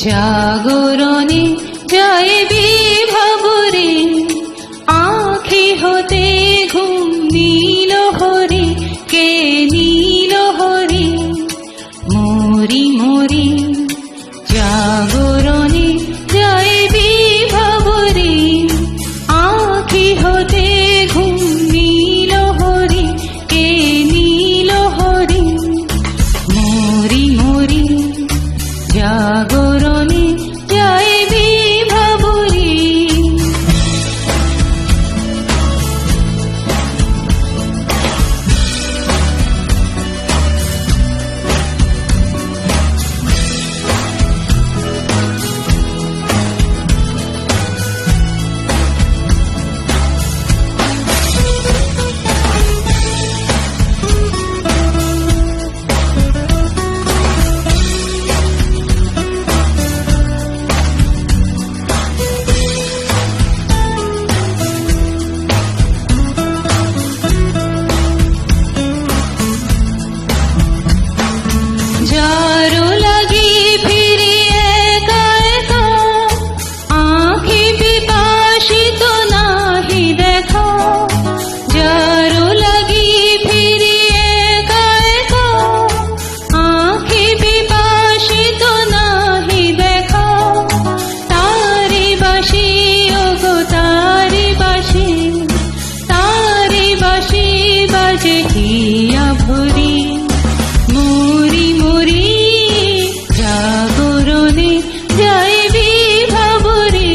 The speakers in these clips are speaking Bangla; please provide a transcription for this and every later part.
জাগরণে জয় বিভাবরে, আঁখি হতে ঘুম নীল হরে, কে নীল হরে মরি মরি। জাগরণে জয় বিভাবরে, আঁখি হতে ঘুম নীল হরে, কে নীল হরে মরি মরি। জাগরণে জয় বিভাবরে। যারো লাগি ফিরি একা একা, আঁখি বিকাশিত নাহি দেখা। যারো লাগি ফিরি একা একা, আঁখি বিকাশিত নাহি দেখা। তারি বাসি ওগো তারি বাসি, তারি বাসি বাজে হিয়া ভরি মরি মরি। জাগরণে জয় বিভাবরে।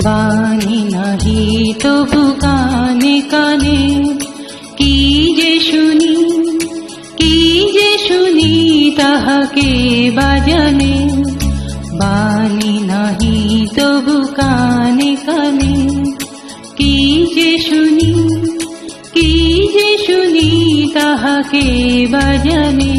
বাণী নাহি তবু কানে কানে, কি যে শুনি কি যে শুনি তাহাকে বাজানে। বাণী নাহি তবু কানে কানে, কি যে শুনি কি যে শুনি তাহাকে বাজানে।